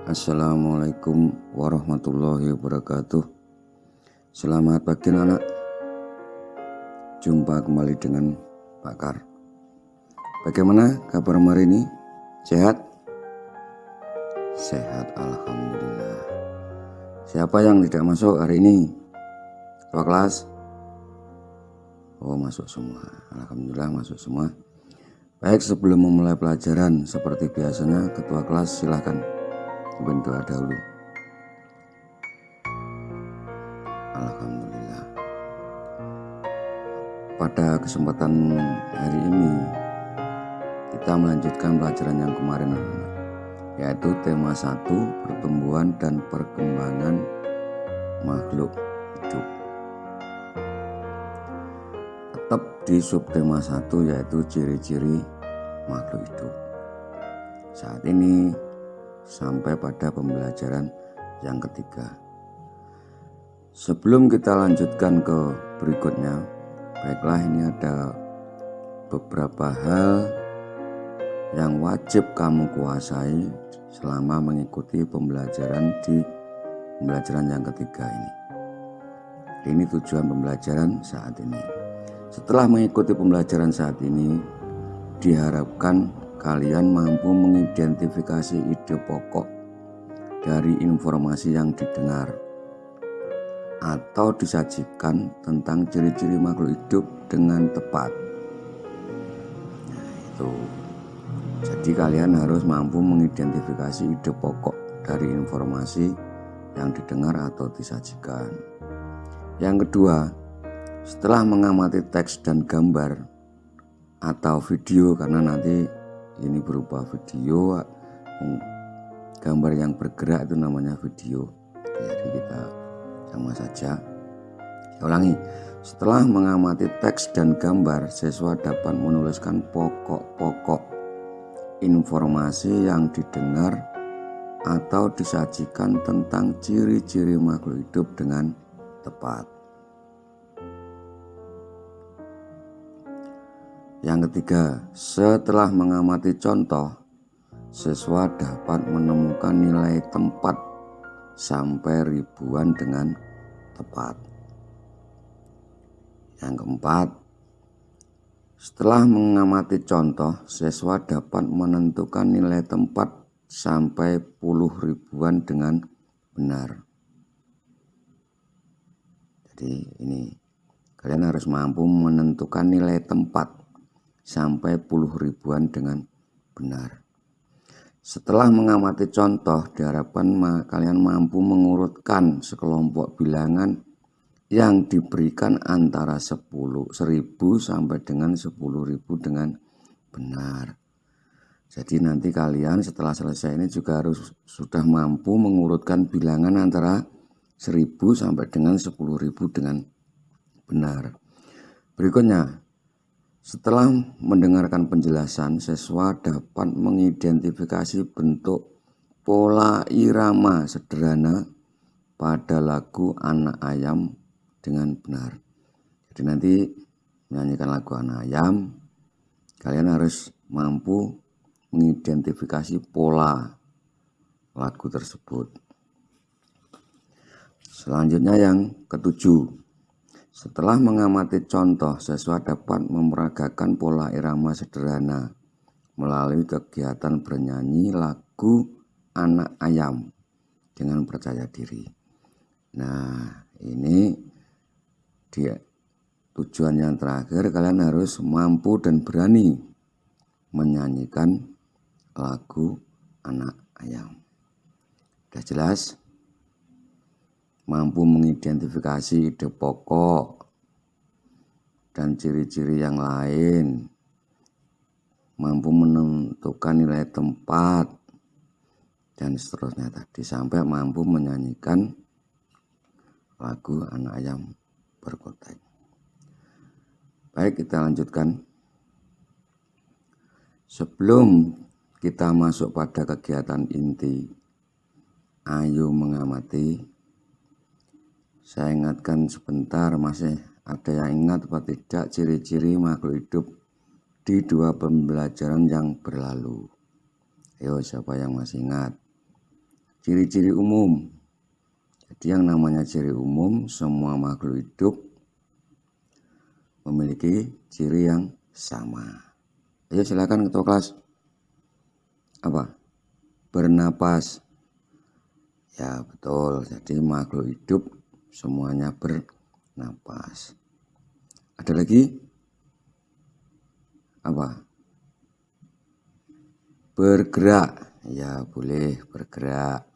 Assalamualaikum warahmatullahi wabarakatuh. Selamat pagi anak. Jumpa kembali dengan Pak Kar. Bagaimana kabar hari ini? Sehat? Sehat, alhamdulillah. Siapa yang tidak masuk hari ini? Ketua kelas? Oh, masuk semua. Alhamdulillah masuk semua. Baik, sebelum memulai pelajaran seperti biasanya, ketua kelas silahkan pimpin doa dahulu. Alhamdulillah. Pada kesempatan hari ini kita melanjutkan pelajaran yang kemarin, yaitu tema 1, pertumbuhan dan perkembangan makhluk hidup. Tetap di subtema 1, yaitu ciri-ciri makhluk hidup. Saat ini sampai pada pembelajaran yang ketiga. Sebelum kita lanjutkan ke berikutnya, baiklah, ini ada beberapa hal yang wajib kamu kuasai selama mengikuti pembelajaran di pembelajaran yang ketiga ini. Ini tujuan pembelajaran saat ini. Setelah mengikuti pembelajaran saat ini, diharapkan kalian mampu mengidentifikasi ide pokok dari informasi yang didengar atau disajikan tentang ciri-ciri makhluk hidup dengan tepat. Nah, itu. Jadi kalian harus mampu mengidentifikasi ide pokok dari informasi yang didengar atau disajikan. Yang kedua, setelah mengamati teks dan gambar atau video, karena nanti ini berupa video, gambar yang bergerak itu namanya video. Jadi kita sama saja. Saya ulangi. Setelah mengamati teks dan gambar, siswa dapat menuliskan pokok-pokok informasi yang didengar atau disajikan tentang ciri-ciri makhluk hidup dengan tepat. Yang ketiga, setelah mengamati contoh, siswa dapat menemukan nilai tempat sampai ribuan dengan tepat. Yang keempat, setelah mengamati contoh, siswa dapat menentukan nilai tempat sampai puluh ribuan dengan benar. Jadi ini, kalian harus mampu menentukan nilai tempat sampai puluh ribuan dengan benar. Setelah mengamati contoh, diharapkan kalian mampu mengurutkan sekelompok bilangan yang diberikan antara 1000 sampai dengan 10.000 dengan benar. Jadi nanti kalian setelah selesai ini juga harus sudah mampu mengurutkan bilangan antara 1000 sampai dengan 10.000 dengan benar. Berikutnya, setelah mendengarkan penjelasan, siswa dapat mengidentifikasi bentuk pola irama sederhana pada lagu Anak Ayam dengan benar. Jadi nanti menyanyikan lagu Anak Ayam, kalian harus mampu mengidentifikasi pola lagu tersebut. Selanjutnya yang ketujuh. Setelah mengamati contoh, siswa dapat memeragakan pola irama sederhana melalui kegiatan bernyanyi lagu Anak Ayam dengan percaya diri. Nah, ini dia tujuan yang terakhir, kalian harus mampu dan berani menyanyikan lagu Anak Ayam. Sudah jelas? Mampu mengidentifikasi ide pokok dan ciri-ciri yang lain, mampu menentukan nilai tempat, dan seterusnya tadi, sampai mampu menyanyikan lagu Anak Ayam berkotek. Baik, kita lanjutkan. Sebelum kita masuk pada kegiatan inti, ayo mengamati. Saya ingatkan sebentar, masih ada yang ingat atau tidak ciri-ciri makhluk hidup di 2 pembelajaran yang berlalu? Ayo, siapa yang masih ingat? ciri-ciri umum. Jadi yang namanya ciri umum, semua makhluk hidup memiliki ciri yang sama. Ayo silakan ketua kelas. Apa? Bernapas. Ya betul, jadi makhluk hidup semuanya bernapas. Ada lagi? Apa? Bergerak. Ya boleh bergerak.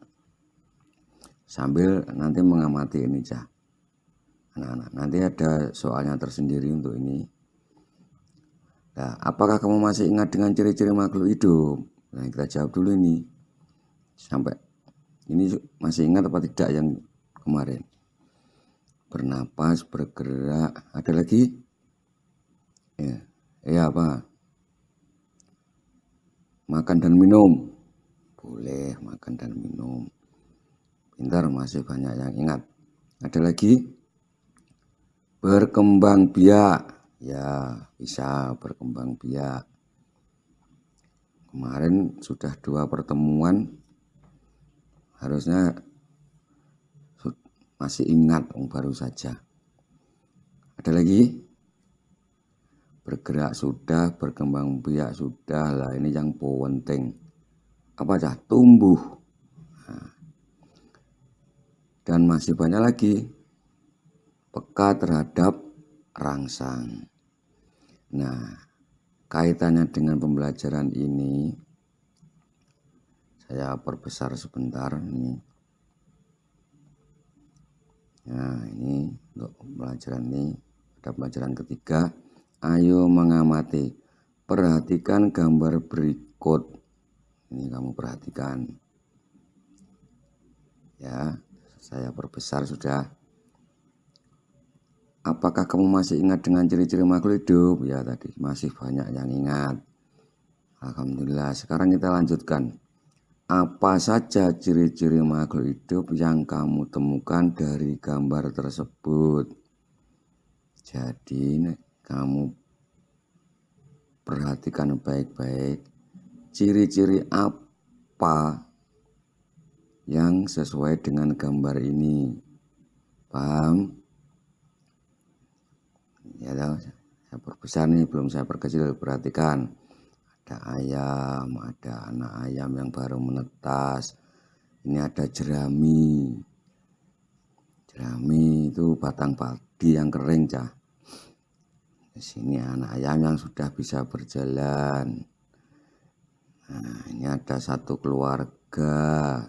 Sambil nanti mengamati ini cah. Anak-anak, nanti ada soalnya tersendiri untuk ini. Nah, apakah kamu masih ingat dengan ciri-ciri makhluk hidup? Nah, kita jawab dulu ini. Sampai ini masih ingat apa tidak yang kemarin? Bernapas, bergerak. Ada lagi? Ya apa? Makan dan minum. Boleh makan dan minum. Pintar, masih banyak yang ingat. Ada lagi? Berkembang biak. Ya, bisa berkembang biak. Kemarin sudah 2 pertemuan. Harusnya masih ingat, baru saja. Ada lagi? Bergerak sudah, berkembang biak sudah. Lah ini yang penting. Apa cah? Tumbuh. Nah. Dan masih banyak lagi. Peka terhadap rangsang. Nah, kaitannya dengan pembelajaran ini saya perbesar sebentar ini. Nah, ini untuk pembelajaran ini ada pelajaran ketiga. Ayo mengamati. Perhatikan gambar berikut. Ini kamu perhatikan. Ya, saya perbesar sudah. Apakah kamu masih ingat dengan ciri-ciri makhluk hidup? Ya tadi masih banyak yang ingat. Alhamdulillah. Sekarang kita lanjutkan. Apa saja ciri-ciri makhluk hidup yang kamu temukan dari gambar tersebut? Jadi kamu perhatikan baik-baik. Ciri-ciri apa yang sesuai dengan gambar ini? Paham? Ya tahu, saya perbesar nih, belum saya perkecil. Perhatikan, ada ayam, ada anak ayam yang baru menetas. Ini ada jerami. Jerami itu batang padi yang kering cah. Di sini anak ayam yang sudah bisa berjalan. Nah, ini ada satu keluarga,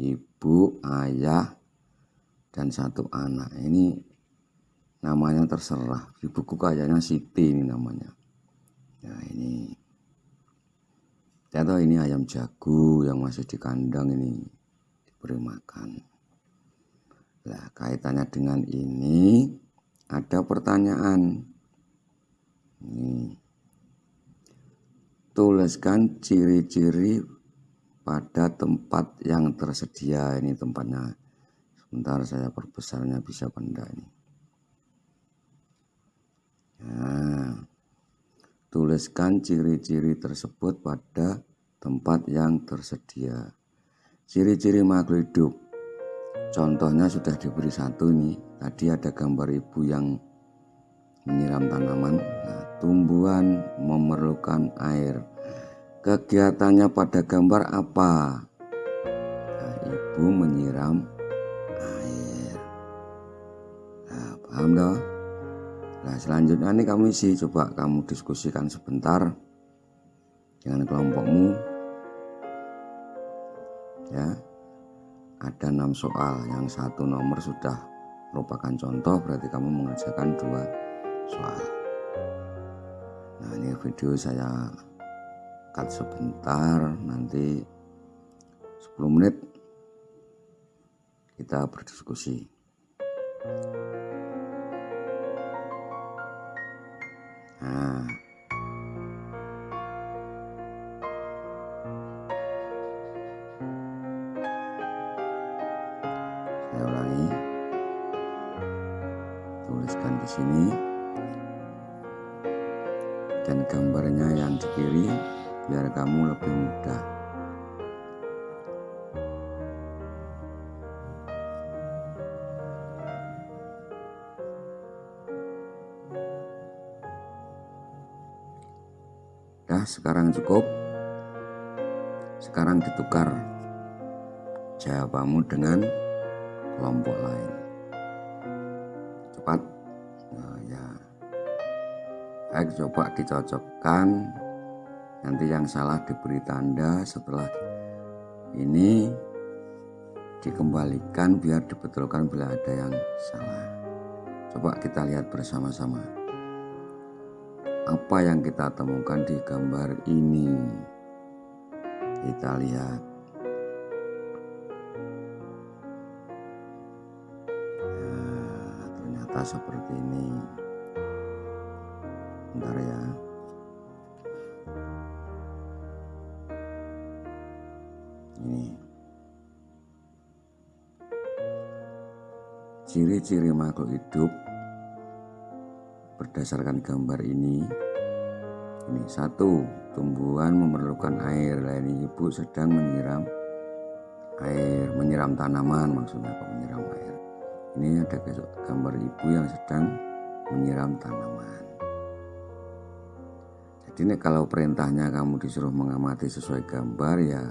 ibu, ayah, dan 1 anak. Ini namanya terserah. Di buku kayaknya Siti ini namanya. Nah ini. Saya tahu ini ayam jago yang masih di kandang ini diberi makan. Nah, kaitannya dengan ini ada pertanyaan. Ini. Tuliskan ciri-ciri pada tempat yang tersedia. Ini tempatnya. Sebentar saya perbesarnya bisa benda ini. Nah, tuliskan ciri-ciri tersebut pada tempat yang tersedia. Ciri-ciri makhluk hidup. Contohnya sudah diberi 1 nih. Tadi ada gambar ibu yang menyiram tanaman. Nah, tumbuhan memerlukan air. Kegiatannya pada gambar apa? Nah, ibu menyiram air. Nah, paham toh? Nah, selanjutnya nih kamu isi, coba kamu diskusikan sebentar dengan kelompokmu. Ya, ada 6 soal, yang 1 nomor sudah merupakan contoh, berarti kamu mengerjakan 2 soal. Nah, ini video saya cut sebentar, nanti 10 menit kita berdiskusi. Nah, saya ulangi. Tuliskan di sini. Dan gambarnya yang di kiri biar kamu lebih mudah. Sudah, sekarang cukup. Sekarang ditukar jawabanmu dengan kelompok lain. Cepat. Nah, ya. Baik, coba dicocokkan. Nanti yang salah diberi tanda, setelah ini dikembalikan biar dibetulkan bila ada yang salah. Coba kita lihat bersama-sama. Apa yang kita temukan di gambar ini? Kita lihat. Ya, ternyata seperti ini. Bentar ya. Ini. Ciri-ciri makhluk hidup berdasarkan gambar ini. Ini 1, tumbuhan memerlukan air. Ini ibu sedang menyiram air, menyiram tanaman, maksudnya kok menyiram air. Ini ada gambar ibu yang sedang menyiram tanaman. Jadi ini kalau perintahnya kamu disuruh mengamati sesuai gambar, ya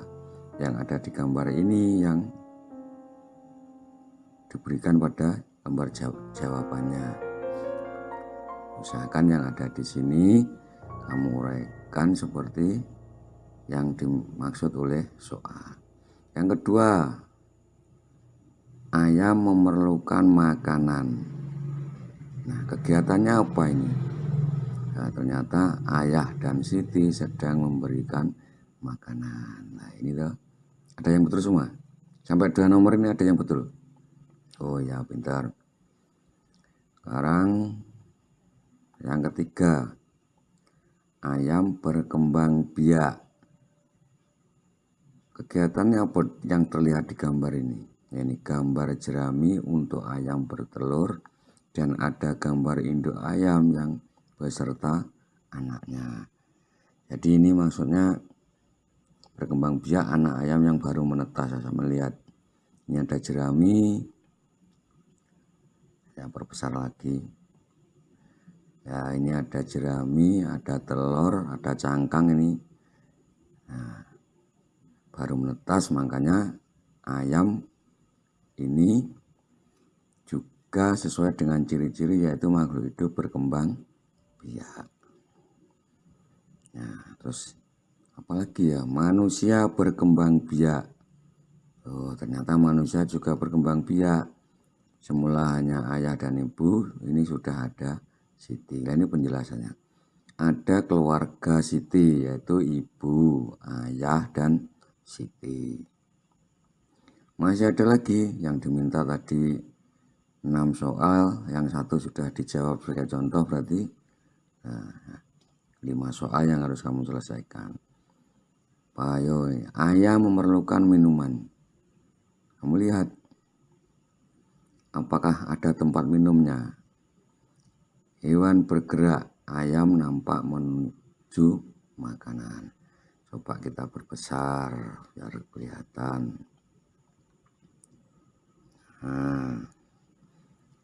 yang ada di gambar ini yang diberikan pada gambar jawabannya. Usahakan yang ada di sini kamu uraikan seperti yang dimaksud oleh soal. Yang kedua, ayam memerlukan makanan. Nah, kegiatannya apa ini? Nah, ternyata ayah dan Siti sedang memberikan makanan. Nah, ini tuh ada yang betul semua. Sampai 2 nomor ini ada yang betul. Oh ya, pintar. Sekarang yang ketiga, ayam berkembang biak. Kegiatannya apa yang terlihat di gambar ini? Ini gambar jerami untuk ayam bertelur dan ada gambar induk ayam yang beserta anaknya. Jadi ini maksudnya berkembang biak anak ayam yang baru menetas. Saya melihat ini ada jerami, saya perbesar lagi. Ya, ini ada jerami, ada telur, ada cangkang ini. Nah, baru menetas, makanya ayam ini juga sesuai dengan ciri-ciri yaitu makhluk hidup berkembang biak. Nah, terus apalagi ya, manusia berkembang biak. Oh, ternyata manusia juga berkembang biak. Semula hanya ayah dan ibu, ini sudah ada Siti. Nah, ini penjelasannya. Ada keluarga Siti, yaitu ibu, ayah, dan Siti. Masih ada lagi yang diminta tadi 6 soal, yang 1 sudah dijawab sebagai contoh, berarti 5 soal yang harus kamu selesaikan. Ayo, ayam memerlukan minuman. Kamu lihat, apakah ada tempat minumnya? Hewan bergerak, ayam nampak menuju makanan. Coba kita perbesar biar kelihatan. Nah,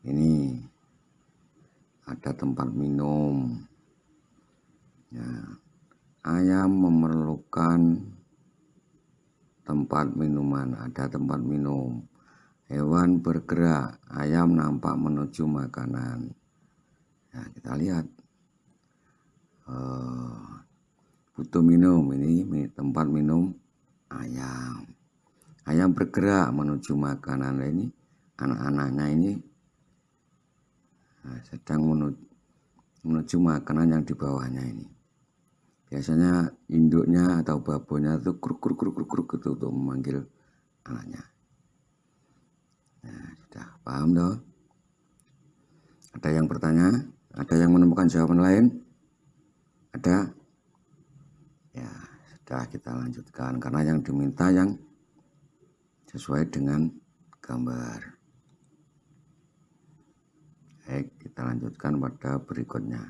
ini ada tempat minum. Ya, ayam memerlukan tempat minuman, ada tempat minum. Hewan bergerak, ayam nampak menuju makanan. Nah, kita lihat butuh minum, ini tempat minum ayam. Ayam bergerak menuju makanan. Nah, ini anak-anaknya ini sedang menuju makanan yang di bawahnya ini. Biasanya induknya atau babonya itu kruk itu untuk memanggil anaknya. Nah, sudah paham toh? Ada yang bertanya? Ada yang menemukan jawaban lain? Ada? Ya, sudah kita lanjutkan karena yang diminta yang sesuai dengan gambar. Baik, kita lanjutkan pada berikutnya.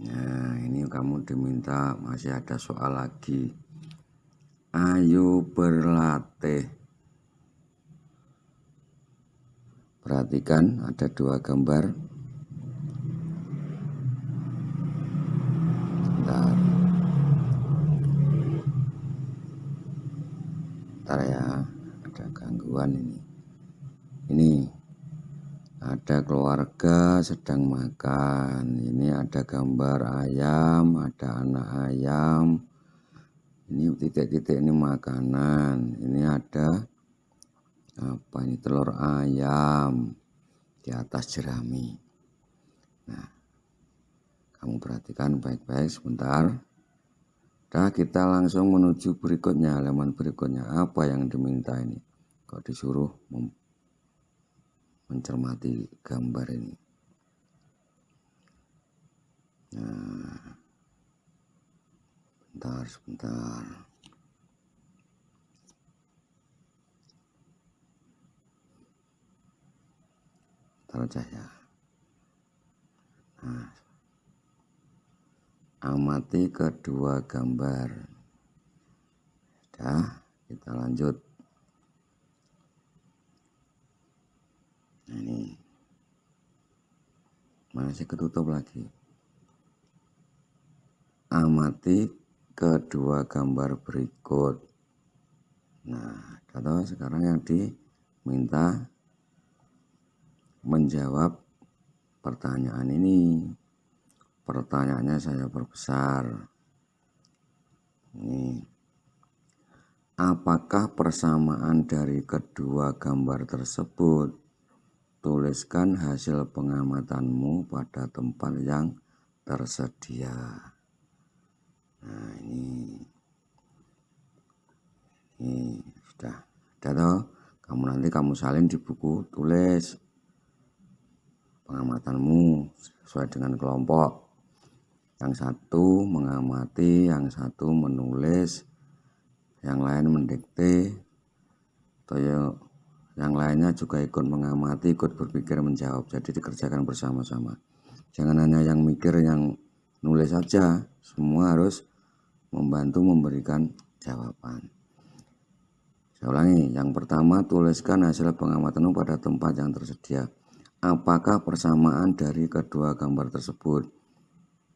Nah, ini kamu diminta masih ada soal lagi. Ayo berlatih. Perhatikan ada 2 gambar. kehidupan ini ada keluarga sedang makan, ini ada gambar ayam, ada anak ayam, ini titik-titik ini makanan, ini ada apa ini, telur ayam di atas jerami. Nah, kamu perhatikan baik-baik sebentar. Dah, kita langsung menuju berikutnya, halaman berikutnya. Apa yang diminta ini? Kok disuruh mencermati gambar ini? Nah, sebentar. Taruh cahaya. Nah, amati kedua gambar. Dah, kita lanjut. Nah, ini masih ketutup lagi. Amati kedua gambar berikut. Nah, contoh sekarang yang diminta menjawab pertanyaan ini. Pertanyaannya saya perbesar. Ini, apakah persamaan dari kedua gambar tersebut? Tuliskan hasil pengamatanmu pada tempat yang tersedia. Nah, ini sudah ada toh. Nanti kamu salin di buku, tulis pengamatanmu sesuai dengan kelompok. Yang satu mengamati, yang satu menulis, yang lain mendikte, atau yang lainnya juga ikut mengamati, ikut berpikir, menjawab. Jadi dikerjakan bersama-sama. Jangan hanya yang mikir, yang nulis saja. Semua harus membantu memberikan jawaban. Saya ulangi, yang pertama, tuliskan hasil pengamatanmu pada tempat yang tersedia. Apakah persamaan dari kedua gambar tersebut?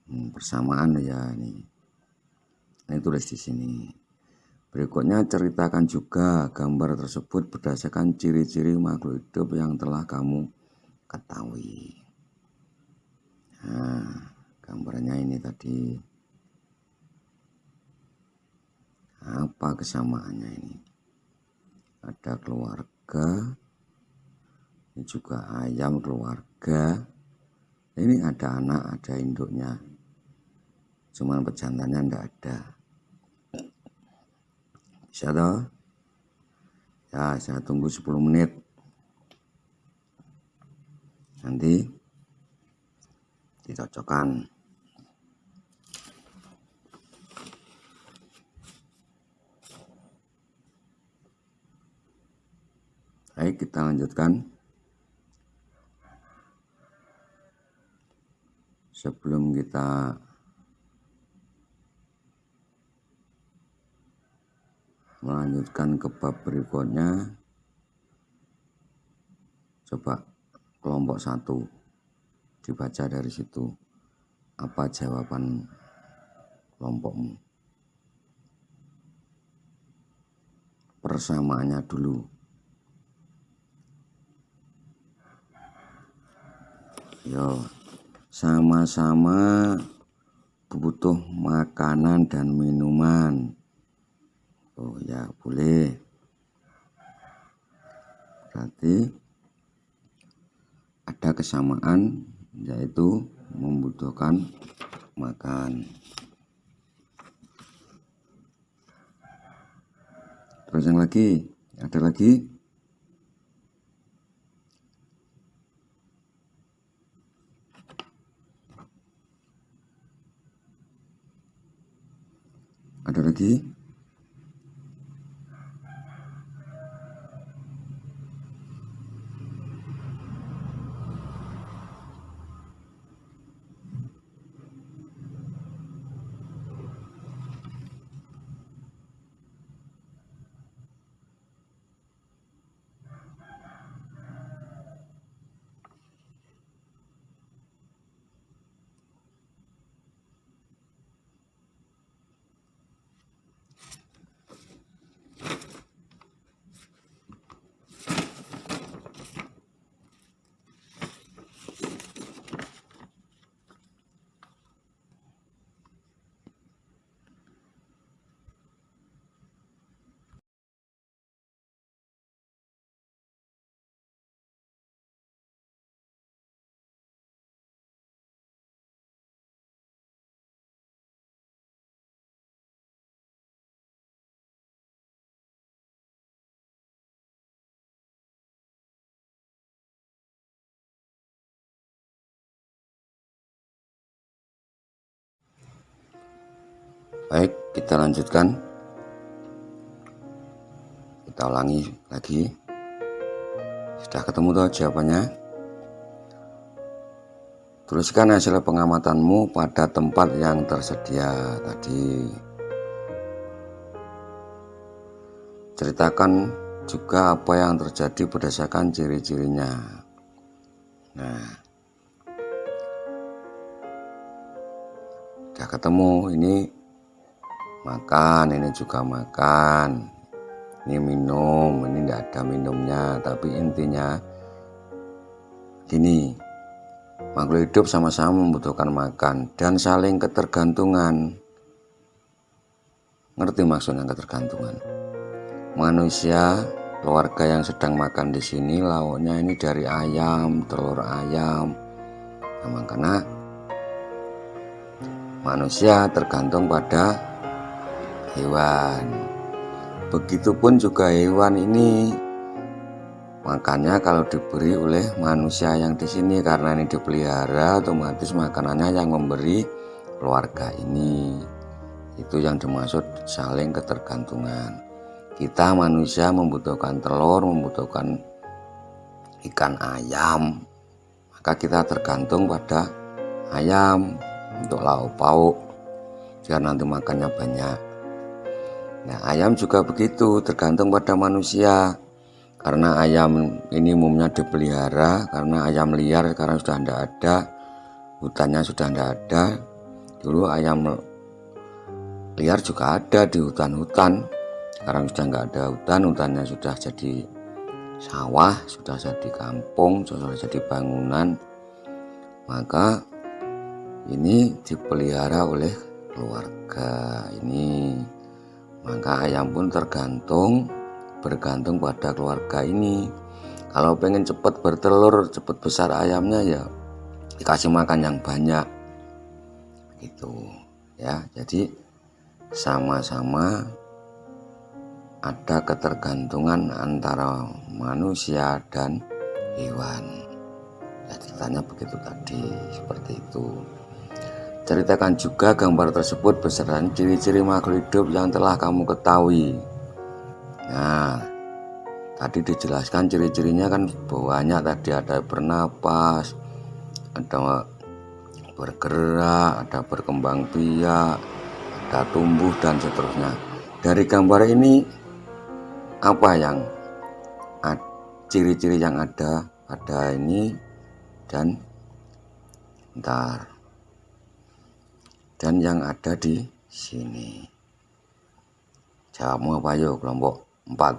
Persamaan ya ini tulis di sini. Berikutnya, ceritakan juga gambar tersebut berdasarkan ciri-ciri makhluk hidup yang telah kamu ketahui. Nah, gambarnya ini tadi. Apa kesamaannya ini? Ada keluarga, ini juga ayam keluarga. Ini ada anak, ada induknya. Cuman pejantannya enggak ada. Bisa toh? Ya, saya tunggu 10 menit. Nanti dicocokkan. Baik, kita lanjutkan. Sebelum kita melanjutkan ke bab berikutnya, coba kelompok 1 dibaca dari situ. Apa jawaban kelompokmu? Persamaannya dulu. Yo, sama-sama butuh makanan dan minuman. Oh ya, boleh. Berarti ada kesamaan, yaitu membutuhkan makan. Terus yang lagi, ada lagi? Ada lagi? Baik, kita lanjutkan. Kita ulangi lagi. Sudah ketemu tuh jawabannya? Tuliskan hasil pengamatanmu pada tempat yang tersedia tadi. Ceritakan juga apa yang terjadi berdasarkan ciri-cirinya. Nah, udah ketemu, ini makan, ini juga makan, ini minum, ini tidak ada minumnya, tapi intinya gini, makhluk hidup sama-sama membutuhkan makan dan saling ketergantungan. Ngerti maksudnya ketergantungan? Manusia, keluarga yang sedang makan di sini, lauknya ini dari ayam, telur ayam. Nah, makanya manusia tergantung pada hewan. Begitupun juga hewan ini makannya kalau diberi oleh manusia yang di sini, karena ini dipelihara, otomatis makanannya yang memberi keluarga ini. Itu yang dimaksud saling ketergantungan. Kita manusia membutuhkan telur, membutuhkan ikan ayam, maka kita tergantung pada ayam untuk lauk pauk biar nanti makannya banyak. Nah, ayam juga begitu, tergantung pada manusia. Karena ayam ini umumnya dipelihara, karena ayam liar sekarang sudah tidak ada, hutannya sudah tidak ada. Dulu ayam liar juga ada di hutan-hutan, sekarang sudah nggak ada hutan, hutannya sudah jadi sawah, sudah jadi kampung, sudah jadi bangunan. Maka ini dipelihara oleh keluarga ini. Maka ayam pun bergantung pada keluarga ini. Kalau pengen cepat bertelur, cepat besar ayamnya, ya dikasih makan yang banyak gitu ya. Jadi sama-sama ada ketergantungan antara manusia dan hewan. Ya, ceritanya begitu tadi, seperti itu. Ceritakan juga gambar tersebut beserta ciri-ciri makhluk hidup yang telah kamu ketahui. Nah, tadi dijelaskan ciri-cirinya kan banyak tadi, ada bernapas, ada bergerak, ada berkembang biak, ada tumbuh dan seterusnya. Dari gambar ini apa yang ciri-ciri yang ada pada ini dan yang ada di sini? Jawabmu apa yuk kelompok 4?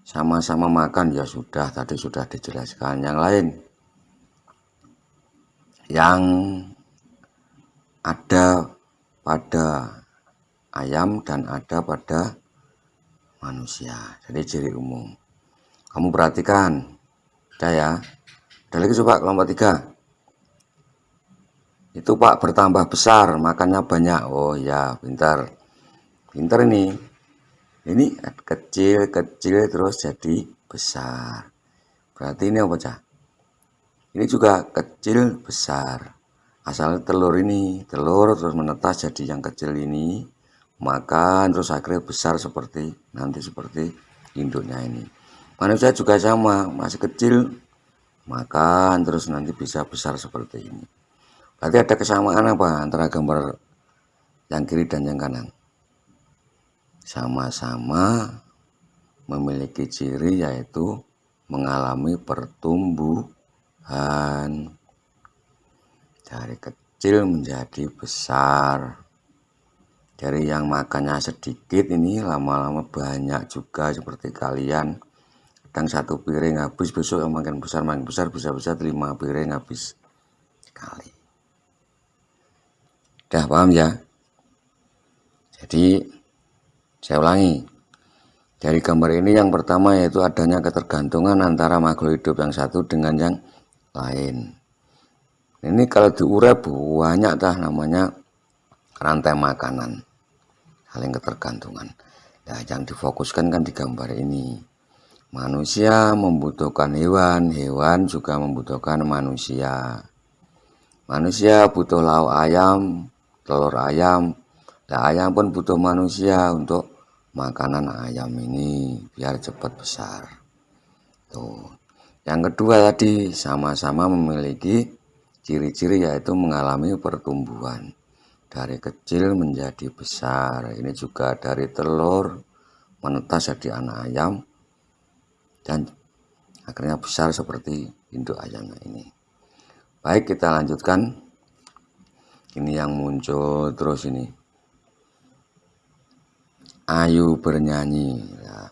Sama-sama makan, ya sudah, tadi sudah dijelaskan. Yang lain yang ada pada ayam dan ada pada manusia, jadi ciri umum. Kamu perhatikan, udah ya. Ada lagi coba kelompok 3. Itu Pak bertambah besar, makannya banyak. Oh ya, pintar ini. Ini kecil terus jadi besar. Berarti ini apa cah? Ini juga kecil besar. Asal telur terus menetas jadi yang kecil ini, makan terus akhirnya besar seperti induknya ini. Manusia juga sama, masih kecil makan terus nanti bisa besar seperti ini. Berarti ada kesamaan apa antara gambar yang kiri dan yang kanan? Sama-sama memiliki ciri yaitu mengalami pertumbuhan dari kecil menjadi besar. Dari yang makannya sedikit ini lama-lama banyak juga seperti kalian. Kadang satu piring habis, besok yang makin besar bisa 5 piring habis sekali. Udah paham ya? Jadi saya ulangi. Dari gambar ini yang pertama yaitu adanya ketergantungan antara makhluk hidup yang satu dengan yang lain. Ini kalau diurai banyak namanya rantai makanan, saling ketergantungan. Nah, yang difokuskan kan di gambar ini. Manusia membutuhkan hewan, hewan juga membutuhkan manusia. Manusia butuh lauk ayam, telur ayam. Nah, ayam pun butuh manusia untuk makanan ayam ini biar cepat besar. Tuh. Yang kedua tadi sama-sama memiliki ciri-ciri yaitu mengalami pertumbuhan dari kecil menjadi besar. Ini juga dari telur menetas jadi anak ayam dan akhirnya besar seperti induk ayamnya ini. Baik, kita lanjutkan. Ini yang muncul terus ini. Ayu bernyanyi. Nah,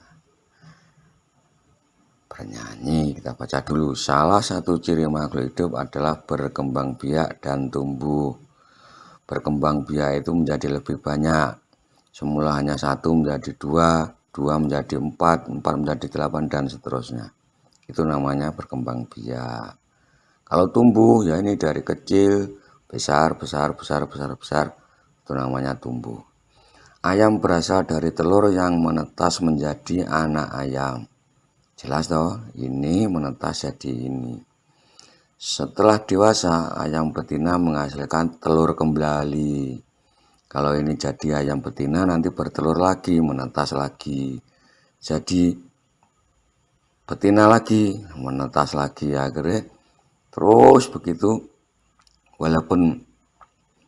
bernyanyi, kita baca dulu. Salah satu ciri makhluk hidup adalah berkembang biak dan tumbuh. Berkembang biak itu menjadi lebih banyak. Semula hanya 1 menjadi 2, 2 menjadi 4, 4 menjadi 8 dan seterusnya. Itu namanya berkembang biak. Kalau tumbuh ya ini dari kecil besar, besar, besar, besar, besar. Itu namanya tumbuh. Ayam berasal dari telur yang menetas menjadi anak ayam. Jelas toh? Ini menetas jadi ini. Setelah dewasa, ayam betina menghasilkan telur kembali. Kalau ini jadi ayam betina nanti bertelur lagi, menetas lagi. Jadi betina lagi, menetas lagi, akhirnya terus begitu. Walaupun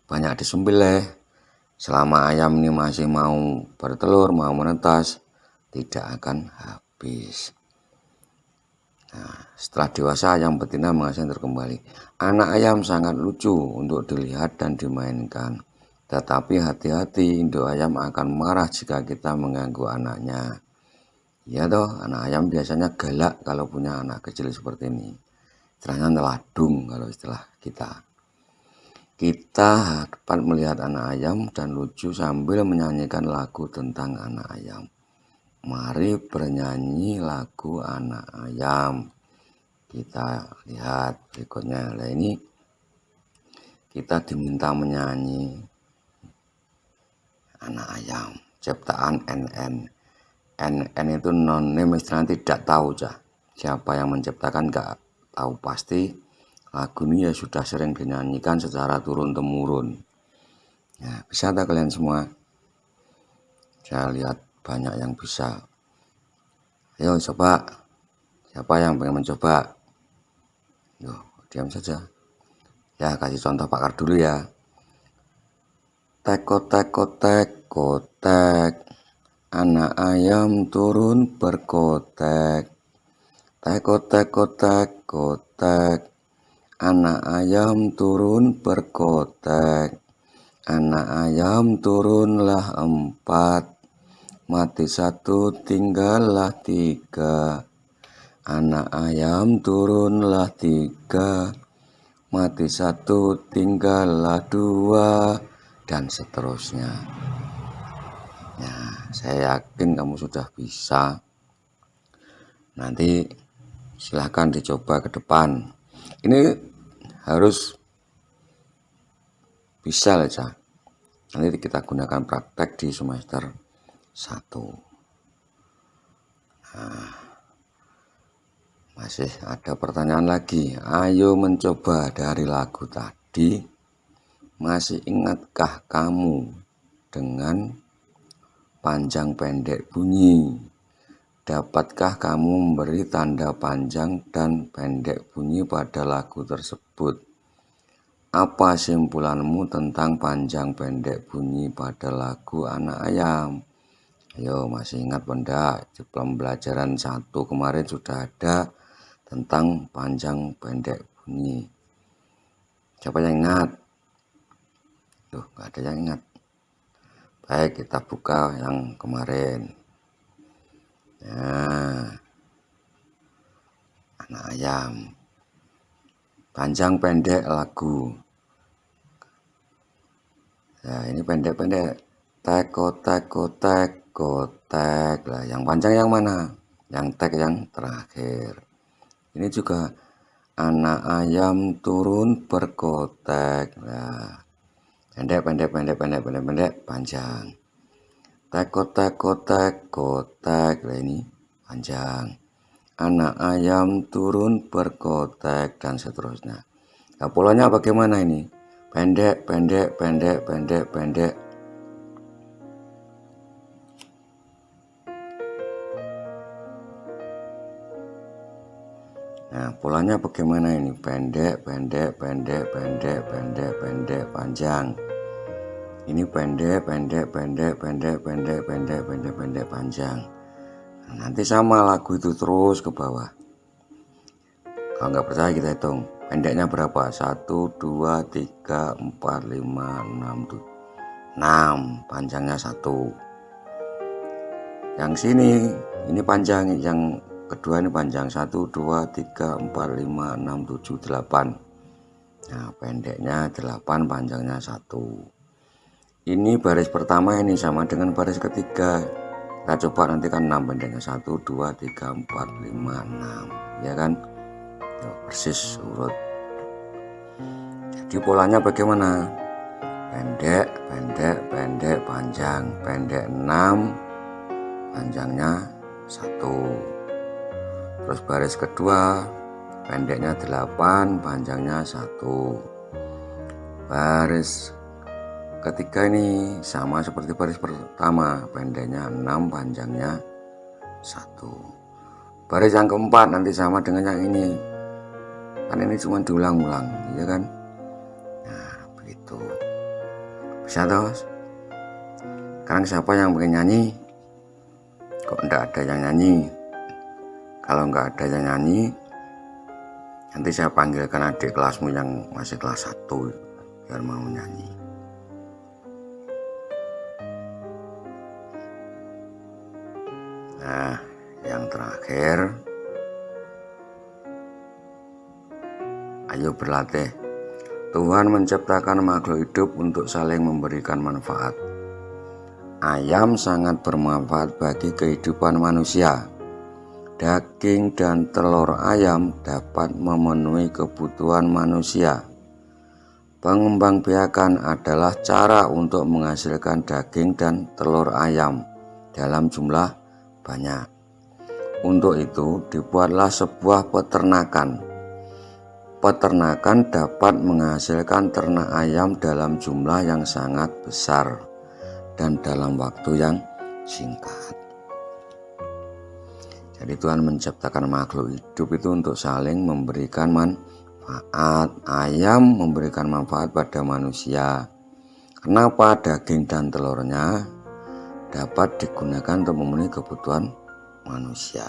banyak disembelih, selama ayam ini masih mau bertelur, mau menetas, tidak akan habis. Nah, setelah dewasa ayam betina menghasilkan telur kembali. Anak ayam sangat lucu untuk dilihat dan dimainkan. Tetapi hati-hati, induk ayam akan marah jika kita mengganggu anaknya. Ya toh, anak ayam biasanya galak kalau punya anak kecil seperti ini. Istilahnya neladung kalau istilah kita. Kita dapat melihat anak ayam dan lucu sambil menyanyikan lagu tentang anak ayam. Mari bernyanyi lagu anak ayam. Kita lihat berikutnya. Nah, ini kita diminta menyanyi anak ayam. Ciptaan NN. NN itu non name, istilahnya tidak tahu siapa yang menciptakan, nggak tahu pasti. Lagu ini ya sudah sering dinyanyikan secara turun-temurun. Ya, bisa tak kalian semua? Saya lihat banyak yang bisa. Ayo coba. Siapa yang pengen mencoba? Yo, diam saja. Ya, kasih contoh pakar dulu ya. Tek kotek kotek kotek. Anak ayam turun berkotek. Tek kotek kotek kotek. Anak ayam turun berkotek. Anak ayam turunlah 4. Mati 1 tinggallah 3. Anak ayam turunlah 3. Mati 1 tinggallah 2. Dan seterusnya. Ya, saya yakin kamu sudah bisa. Nanti silahkan dicoba ke depan. Ini harus bisa aja. Nanti kita gunakan praktek di semester 1. Nah, masih ada pertanyaan lagi. Ayo mencoba dari lagu tadi. Masih ingatkah kamu dengan panjang pendek bunyi? Dapatkah kamu memberi tanda panjang dan pendek bunyi pada lagu tersebut? Apa simpulanmu tentang panjang pendek bunyi pada lagu anak ayam? Ayo, masih ingat benda di pembelajaran 1 kemarin sudah ada tentang panjang pendek bunyi. Siapa yang ingat? Tuh, nggak ada yang ingat. Baik, kita buka yang kemarin. Nah, anak ayam. Panjang pendek lagu. Nah, ini pendek-pendek. Tek kotek kotek kotek. Lah, yang panjang yang mana? Yang tek yang terakhir. Ini juga anak ayam turun berkotek. Nah, pendek pendek pendek pendek pendek pendek panjang. Tek kotek kotek kotek. Nah, ini panjang. Anak ayam turun berkotek dan seterusnya. Nah, polanya bagaimana ini? pendek, pendek, pendek, pendek, pendek. Nah, polanya bagaimana ini? Pendek, pendek, pendek, pendek, pendek, pendek, panjang. Ini pendek, pendek, pendek, pendek, pendek, pendek, pendek, pendek, panjang. Nah, nanti sama lagu itu terus ke bawah. Kalau nggak percaya kita hitung. Pendeknya berapa? 1, 2, 3, 4, 5, 6, 7. 6, panjangnya 1. Yang sini, ini panjang. Yang kedua ini panjang. 1, 2, 3, 4, 5, 6, 7, 8. Nah, pendeknya 8, panjangnya 1. Ini baris pertama ini sama dengan baris ketiga. Kita coba nanti kan 6 pendeknya. 1, 2, 3, 4, 5, 6. Ya kan? Persis urut. Jadi polanya bagaimana? Pendek, pendek, pendek, panjang. Pendek 6, panjangnya 1. Terus baris kedua, pendeknya 8, panjangnya 1. Baris ketiga ini sama seperti baris pertama, pendeknya 6, panjangnya 1. Baris yang keempat nanti sama dengan yang ini, kan ini cuma diulang-ulang, ya kan? Nah, begitu. Bisa toh? Sekarang siapa yang pengen nyanyi? Kok enggak ada yang nyanyi? Kalau enggak ada yang nyanyi, nanti saya panggilkan adik kelasmu yang masih kelas 1 biar mau nyanyi. Nah, yang terakhir, ayo berlatih. Tuhan menciptakan makhluk hidup untuk saling memberikan manfaat. Ayam sangat bermanfaat bagi kehidupan manusia. Daging dan telur ayam dapat memenuhi kebutuhan manusia. Pengembangbiakan adalah cara untuk menghasilkan daging dan telur ayam dalam jumlah banyak. Untuk itu dibuatlah sebuah peternakan. Peternakan dapat menghasilkan ternak ayam dalam jumlah yang sangat besar dan dalam waktu yang singkat. Jadi Tuhan menciptakan makhluk hidup itu untuk saling memberikan manfaat. Ayam memberikan manfaat pada manusia. Kenapa? Daging dan telurnya dapat digunakan untuk memenuhi kebutuhan manusia.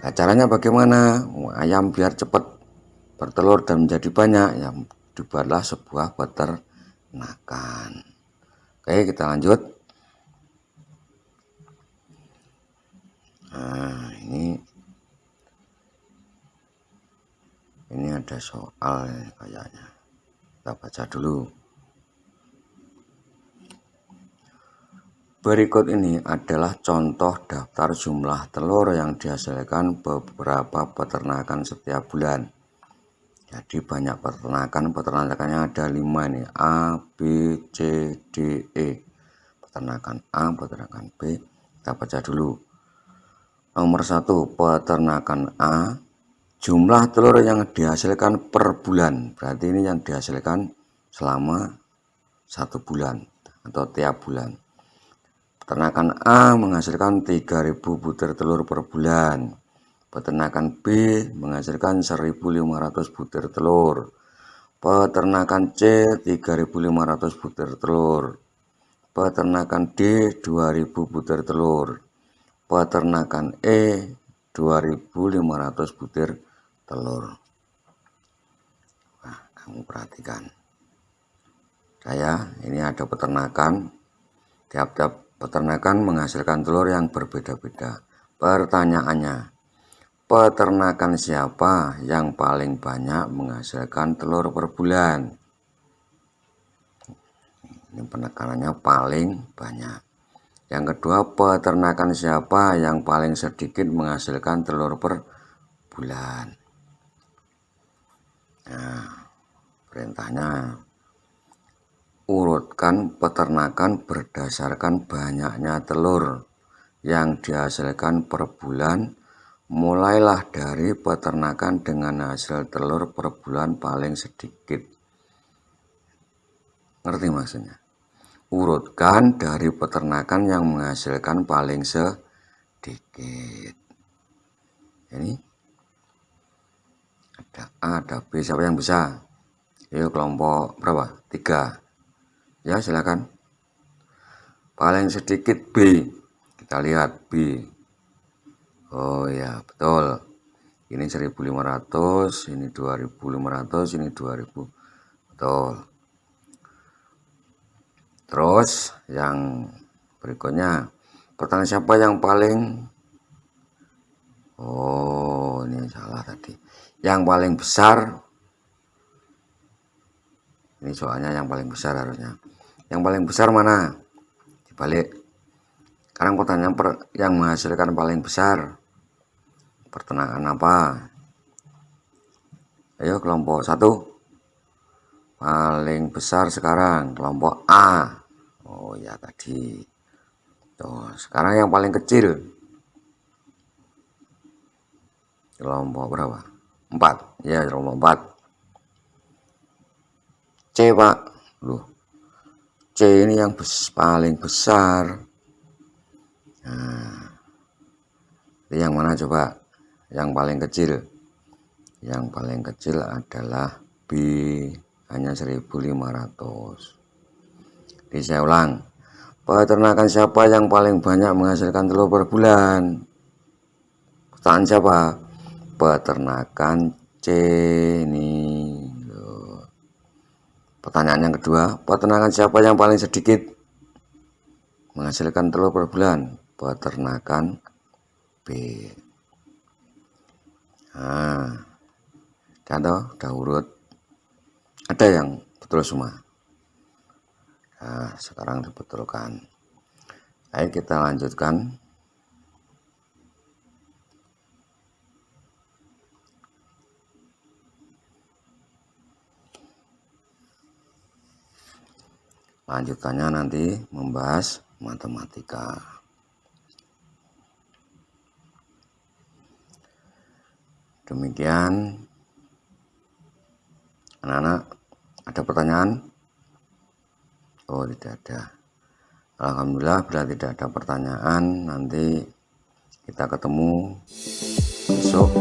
Nah, caranya bagaimana? Ayam biar cepat bertelur dan menjadi banyak, ya dibuatlah sebuah peternakan. Oke, kita lanjut. Nah, ini ada soal kayaknya. Kita baca dulu. Berikut ini adalah contoh daftar jumlah telur yang dihasilkan beberapa peternakan setiap bulan. Jadi banyak peternakannya ada 5 nih, A, B, C, D, E. Peternakan A, peternakan B. Kita baca dulu. Nomor 1, peternakan A. Jumlah telur yang dihasilkan per bulan. Berarti ini yang dihasilkan selama 1 bulan atau tiap bulan. Peternakan A menghasilkan 3.000 butir telur per bulan. Peternakan B menghasilkan 1.500 butir telur. Peternakan C 3.500 butir telur. Peternakan D 2.000 butir telur. Peternakan E 2.500 butir telur. Nah, kamu perhatikan. Ini ada peternakan. Tiap-tiap peternakan menghasilkan telur yang berbeda-beda. Pertanyaannya, peternakan siapa yang paling banyak menghasilkan telur per bulan? Ini penekanannya paling banyak. Yang kedua, peternakan siapa yang paling sedikit menghasilkan telur per bulan? Nah, perintahnya, urutkan peternakan berdasarkan banyaknya telur yang dihasilkan per bulan. Mulailah dari peternakan dengan hasil telur per bulan paling sedikit. Ngerti maksudnya? Urutkan dari peternakan yang menghasilkan paling sedikit. Ini ada A, ada B. Siapa yang bisa? Yuk, kelompok berapa? 3. Ya, silakan. Paling sedikit B. Kita lihat B. Oh ya, betul. Ini 1.500, ini 2.500, ini 2.000. Betul. Terus yang berikutnya, pertanyaan siapa yang paling, oh ini salah tadi, yang paling besar. Ini soalnya yang paling besar harusnya. Yang paling besar mana? Dibalik. Sekarang pertanyaan yang menghasilkan paling besar, peternakan apa? Ayo, kelompok 1. Paling besar sekarang kelompok A. Oh ya, tadi. Tuh, sekarang yang paling kecil kelompok berapa? 4. Ya, kelompok 4. C, Pak. Loh, C ini yang paling besar. Nah, yang mana coba? Yang paling kecil. Yang paling kecil adalah B, hanya 1.500. Jadi saya ulang. Peternakan siapa yang paling banyak menghasilkan telur per bulan? Pertanyaan siapa? Peternakan C ini. Pertanyaan yang kedua, peternakan siapa yang paling sedikit menghasilkan telur per bulan? Peternakan B. Nah, udah urut. Ada yang betul semua. Nah, sekarang dibetulkan. Ayo kita lanjutkan. Lanjutannya nanti membahas matematika. Demikian, anak-anak, ada pertanyaan? Oh, tidak ada. Alhamdulillah, bila tidak ada pertanyaan, nanti kita ketemu besok